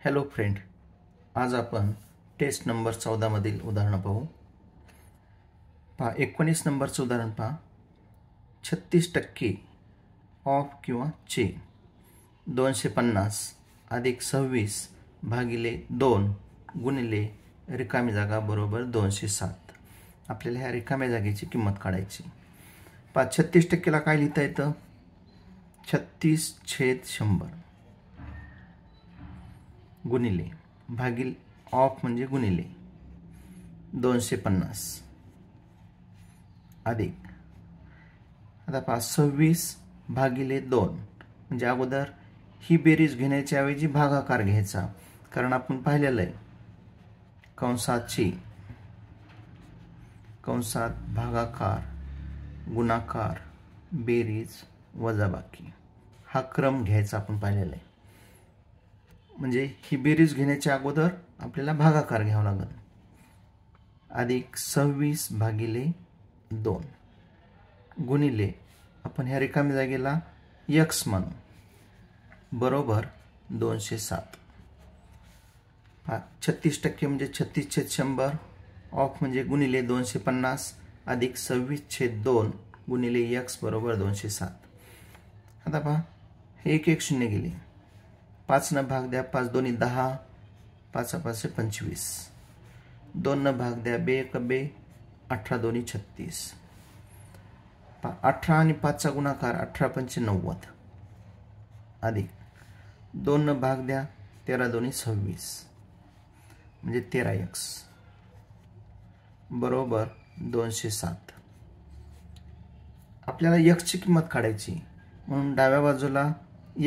Hello friend, आज आपण taste number 14 मधील उदाहरण पाहू. पहा 19 नंबरचं उदाहरण पहा. 36% ऑफ किंवा चे 250 अधिक 26 भागिले 2 गुणिले रिकामी जागा बरोबर 207. आपल्याला ह्या रिकाम्या जागेची किंमत काढायची. पहा 36%ला काय लिहिता येतं? 36/100 गुणिले भागिले ऑफ म्हणजे गुणिले 250 अधिक आता 26 भागिले 2 म्हणजे अगोदर ही बेरीज घेण्याच्या ऐवजी भागाकार घ्यायचा, कारण आपण पाहिलेलं आहे कंसात भागाकार गुणाकार बेरीज वजाबाकी हा क्रम घ्यायचा आपण पाहिलेला आहे. म्हणजे ही बेरीज घेण्याच्या अगोदर आपल्याला भागाकार घ्यावा लागेल. अधिक 26 भागिले 2 गुणिले आपण ह्या रिकाम्या जागेला x म्हणू बरोबर 207. 36% म्हणजे 36/100 ऑफ म्हणजे गुणिले 250 अधिक 26/2 गुणिले x बरोबर 207. आता पहा हे 1 0 गेले. 5 न भाग द्या, 5 दोन्ही 10, 5 5 25. 2 न भाग द्या, 2 1 2, 18 दोन्ही 36. 18 आणि 5 चा गुणाकार 18 5 90 अधिक 2 न भाग द्या, 13 दोन्ही 26 म्हणजे 13x बरोबर 207. आपल्याला x ची किंमत काढायची म्हणून डाव्या बाजूला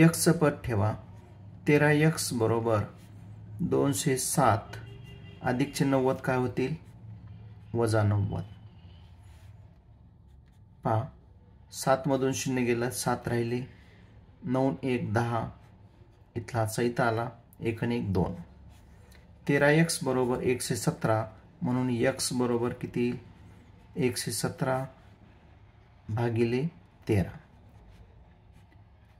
x चं पद ठेवा. 13x बरोबर 207 अधिकचे 90 काय होतील? वजा 90. पहा 7 मधून 0 गेला, 7 राहिले. 9 1 10 इथला इथं आला. 1 आणि 1 2. 13x बरोबर 117 म्हणून x बरोबर किती? 117 भागिले 13.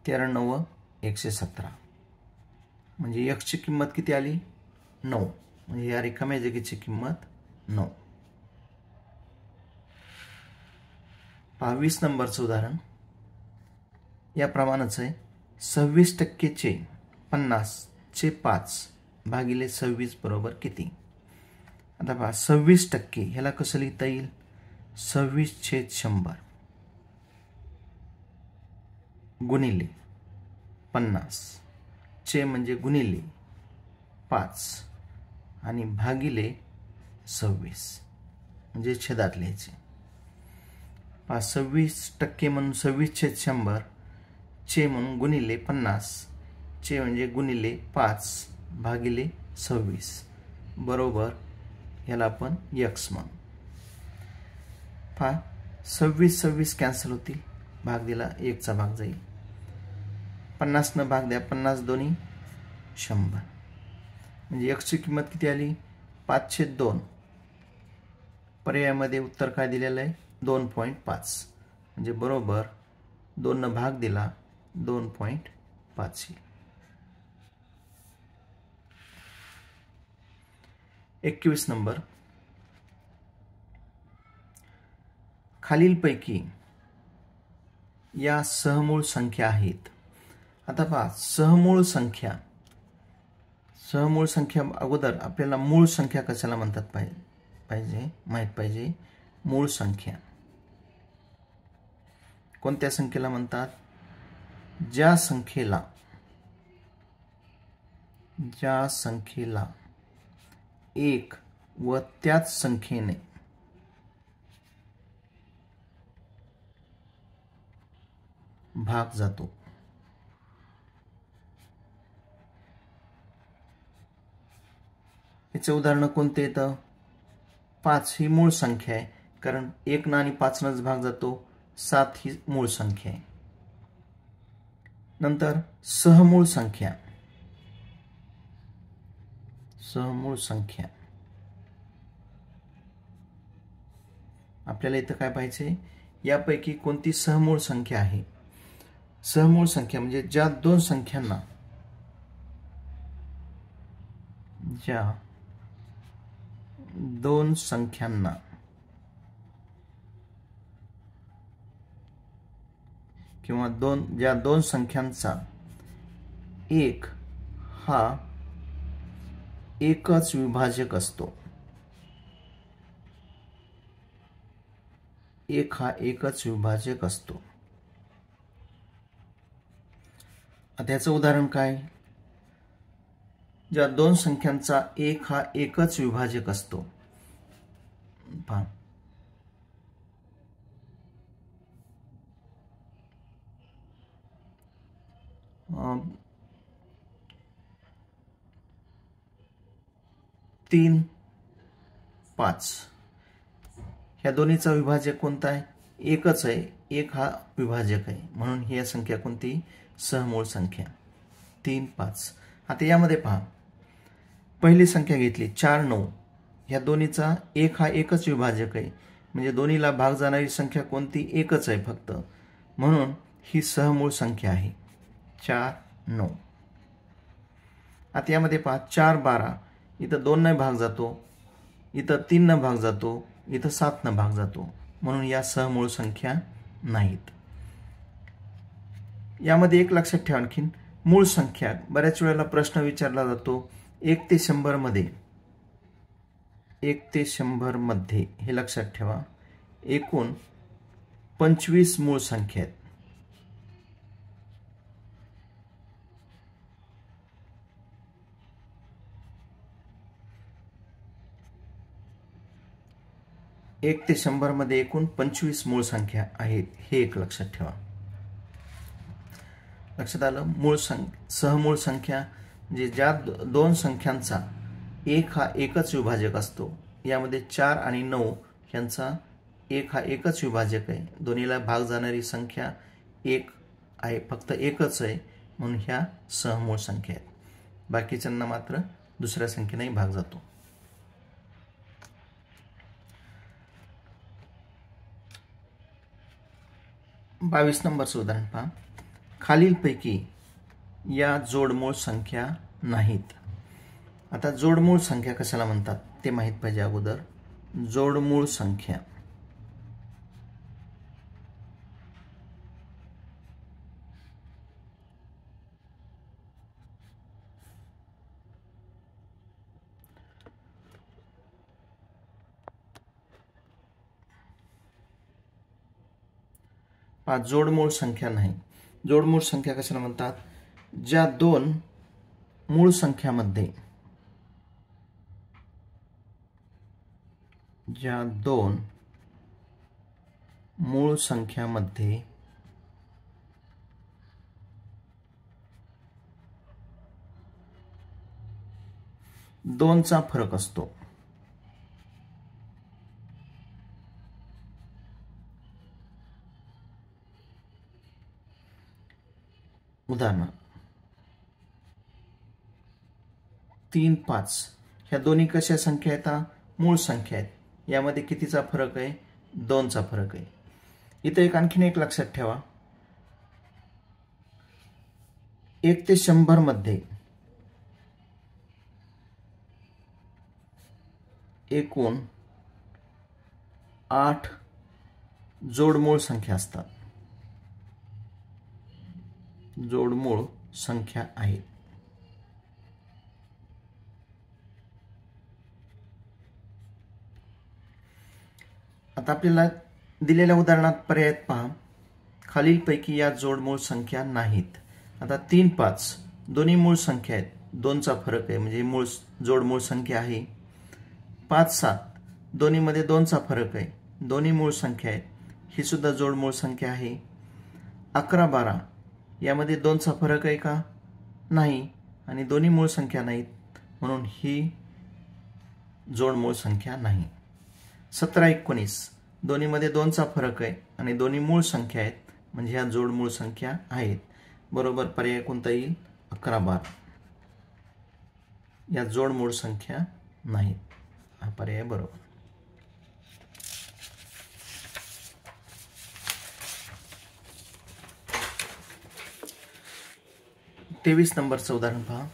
13 9 117 म्हणजे x ची किंमत किती आली? 9. म्हणजे या रिकाम्या जागेची किंमत 9. 22 नंबरचं उदाहरण या प्रमाणेच आहे. 26% चे 50 चे 5 भागिले 26 बरोबर किती? आता पहा 26% ह्याला कसं लिहिता येईल? 26/100 गुणिले 50 चे म्हणजे गुणिले 5 आणि भागिले 26 म्हणजे छेदात लिहायचे. 26% म्हणून 26/100 चे म्हणून गुणिले 50 चे म्हणजे गुणिले 5 भागिले 26 बरोबर याला आपण x म्हणू. पहा 26 कॅन्सल होतील. भाग दिला 1 चा भाग जाईल. 50 न भाग द्या, 50 दोन्ही 100 म्हणजे x ची किंमत किती आली? 5/2. पर्यायामध्ये उत्तर काय दिलेलं आहे? 2.5 म्हणजे बरोबर 2 न भाग दिला 2.5. 21 नंबर. खालीलपैकी या सहमूळ संख्या आहेत. आता पहा सहमूळ संख्या अगोदर आपल्याला मूळ संख्या कशाला म्हणतात माहित पाहिजे. मूळ संख्या कोणत्या संख्येला म्हणतात? ज्या संख्येला 1 व त्याच संख्येने भाग जातो. याचे उदाहरण कोणते येतं? 5 ही मूळ संख्या आहे, कारण 1 आणि 5 नच भाग जातो. 7 ही मूळ संख्या आहे. नंतर सहमूळ संख्या आपल्याला इथं काय पाहिजे? यापैकी कोणती सहमूळ संख्या आहे? सहमूळ संख्या म्हणजे ज्या दोन संख्यांना ज्या दोन संख्यांना किंवा ज्या दोन संख्यांचा एक हा एकच विभाजक असतो, एक हा एकच विभाजक असतो. आता याचं उदाहरण काय? ज्या दोन संख्यांचा एक हा एकच विभाजक असतो. पहा, 3, 5 ह्या दोन्हीचा विभाजक कोणता आहे? एकच आहे. एक हा विभाजक आहे, म्हणून ही संख्या कोणती? सहमूळ संख्या 3, 5. आता यामध्ये पहा, पहिली संख्या घेतली 4, 9. ह्या दोन्हीचा एक हा एकच विभाजक आहे, म्हणजे दोन्हीला भाग जाणारी संख्या कोणती? एकच आहे फक्त, म्हणून ही सहमूळ संख्या आहे 4, 9. आता यामध्ये पहा 4, 12. इथं 2 न भाग जातो, इथं 3 न भाग जातो, इथं 7 न भाग जातो, म्हणून या सहमूळ संख्या नाहीत. यामध्ये एक लक्षात ठेवा, आणखीन मूळ संख्या बऱ्याच वेळेला प्रश्न विचारला जातो 1 ते 100 मध्ये. 1 ते 100 मध्ये हे लक्षात ठेवा, एकूण 25 मूळ संख्या आहेत. एक ते 100 मध्ये एकूण 25 मूळ संख्या आहेत, हे एक लक्षात ठेवा. लक्षात आलं? सहमूळ संख्या म्हणजे ज्या दोन संख्यांचा एक हा एकच विभाजक असतो. यामध्ये 4 आणि 9 यांचा एक हा एकच विभाजक आहे, दोन्हीला भाग जाणारी संख्या एक आहे, फक्त एकच आहे, म्हणून ह्या सहमूळ संख्या आहेत. बाकीच्यांना मात्र दुसऱ्या संख्येने भाग जातो. बावीस नंबरचं उदाहरण पहा, खालीलपैकी या जोडमूळ संख्या नाहीत. आता जोडमूळ संख्या कशाला म्हणतात ते माहित पाहिजे अगोदर. जोडमूळ संख्या जोडमूळ संख्या नाही. जोडमूळ संख्या कशाला म्हणतात? ज्या दोन मूळ संख्यामध्ये दोनचा फरक असतो. उदाहरण 3, 5 ह्या दोन्ही कशा संख्या आहेत? मूळ संख्या आहेत. यामध्ये कितीचा फरक आहे? 2चा फरक आहे. इथे आणखीन एक लक्षात ठेवा, 1 ते 100 मध्ये एकूण 8 जोडमूळ संख्या असतात. जोडमूळ संख्या आहेत. आता आपल्याला दिलेल्या उदाहरणात पर्याय पहा, खालीलपैकी या जोडमूळ संख्या नाहीत. आता 3, 5 दोन्ही मूळ संख्या आहेत, 2चा फरक आहे, म्हणजे जोडमूळ संख्या आहे. 5, 7 दोन्हीमध्ये 2चा फरक आहे, दोन्ही मूळ संख्या आहेत, ही सुद्धा जोडमूळ संख्या आहे. 11, 12 यामध्ये 2चा फरक आहे का? नाही, आणि दोन्ही मूळ संख्या नाहीत, म्हणून ही जोडमूळ संख्या नाही. 17, 19 दोन्हीमध्ये 2चा फरक आहे आणि दोन्ही मूळ संख्या आहेत, म्हणजे ह्या जोडमूळ संख्या आहेत. बरोबर पर्याय कोणता येईल? 11, 12 या जोडमूळ संख्या नाहीत. हा पर्याय बरोबर. 23 नंबरचं उदाहरण पहा,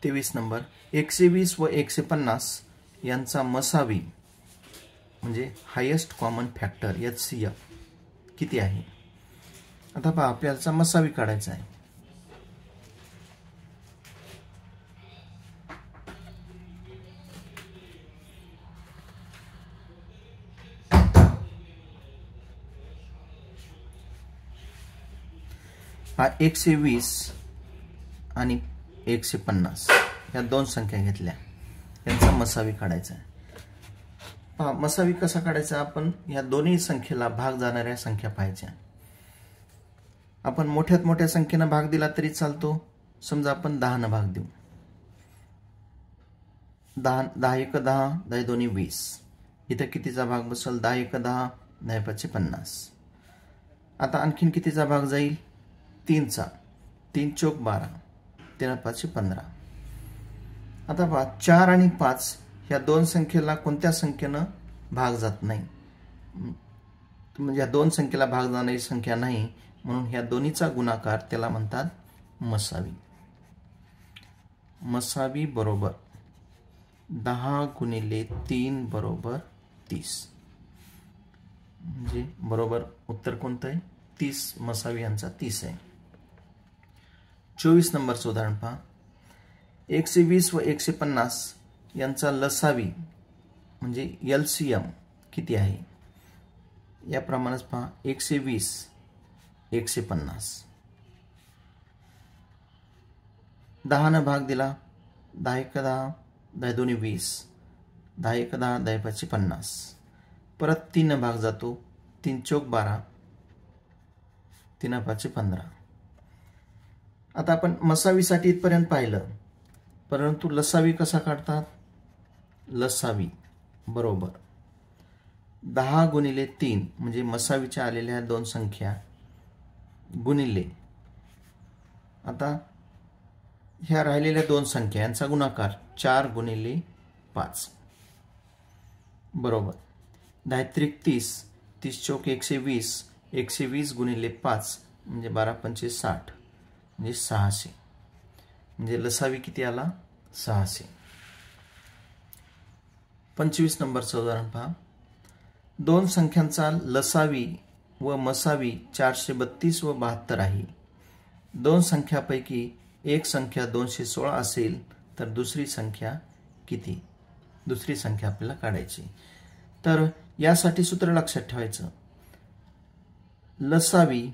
23 नंबर 120 व 150 यांचा मसावी म्हणजे हायेस्ट कॉमन फॅक्टर HCF किती आहे? आता पहा आपल्याला मसावी काढायचा आहे. हा 120 आणि 150 या दोन संख्या घेतल्या, यांचा मसावी काढायचा आहे. पहा मसावी कसा काढायचा? आपण या दोन्ही संख्येला भाग जाणाऱ्या संख्या पाहायच्या. आपण मोठ्यात मोठ्या संख्येने भाग दिला तरी चालतो. समजा आपण 10 ने भाग देऊ. 10 1 10 10 2 20. इथे कितीचा भाग बसेल? 10 1 10 10 5 50. आता आणखीन कितीचा भाग जाईल? 3 चा. 3 चौक 12 3 5 15. आता पहा 4 आणि 5 ह्या दोन संख्येला कोणत्या संख्येनं भाग जात नाही, म्हणजे या दोन संख्येला भाग जाणारी संख्या नाही, म्हणून ह्या दोन्हीचा गुणाकार त्याला म्हणतात मसावी. मसावी बरोबर 10 गुणिले 3 बरोबर 30. म्हणजे बरोबर उत्तर कोणतं आहे? 30. मसावी यांचा 30 आहे. 24 नंबरचं उदाहरण पहा. 120 व 150 यांचा लसावी म्हणजे LCM किती आहे? याप्रमाणेच पहा 120 150. 10 ने भाग दिला. 10 1 10 10 2 20. 10 1 10 10 5 50. परत 3 ने भाग जातो. 3 चौक 12 3 5 15. आता आपण मसावीसाठी इथपर्यंत पाहिलं, परंतु लसावी कसा काढतात? लसावी बरोबर 10 गुणिले 3 म्हणजे मसावीच्या आलेल्या दोन संख्या गुणिले आता ह्या राहिलेल्या दोन संख्या यांचा गुणाकार 4 गुणिले 5 बरोबर 10 त्रिक 30. 30 चौक 120. 120 गुणिले 5 म्हणजे 12 5 60 म्हणजे 600. म्हणजे लसावी किती आला? 600. 25 नंबरचं उदाहरण पहा. दोन संख्यांचा लसावी व मसावी 432 व 72 आहे. दोन संख्यापैकी एक संख्या 216 असेल तर दुसरी संख्या किती? दुसरी संख्या आपल्याला काढायची. तर यासाठी सूत्र लक्षात ठेवायचं. लसावी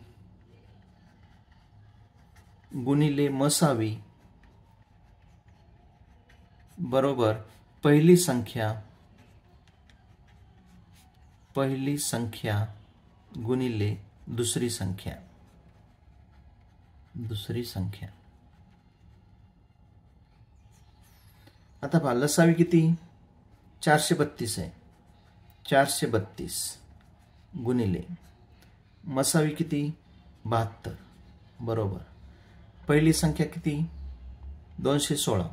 गुणिले मसावी बरोबर पहिली संख्या गुणिले दुसरी संख्या. आता पहा लसावी किती? 432 आहे. 432 गुणिले मसावी किती? 72 बरोबर पहिली संख्या किती? 216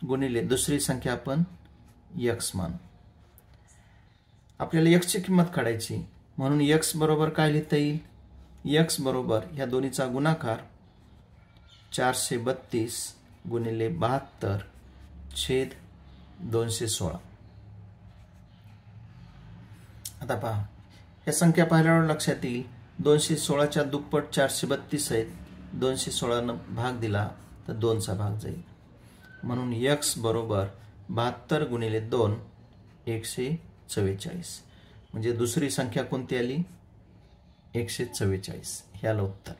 गुणिले दुसरी संख्या आपण x मानू. आपल्याला x ची किंमत काढायची, म्हणून x बरोबर काय लिहिता येईल? x बरोबर ह्या दोन्हीचा गुणाकार 432 गुणिले 72 छेद 216. आता पहा या संख्या पाहिल्यावर लक्षात येईल 216च्या दुप्पट 432 आहेत. 216 ने भाग दिला तर 2 चा भाग जाईल, म्हणून x बरोबर 72 गुणिले 2 144. म्हणजे दुसरी संख्या कोणती आली? 144. ह्याला उत्तर.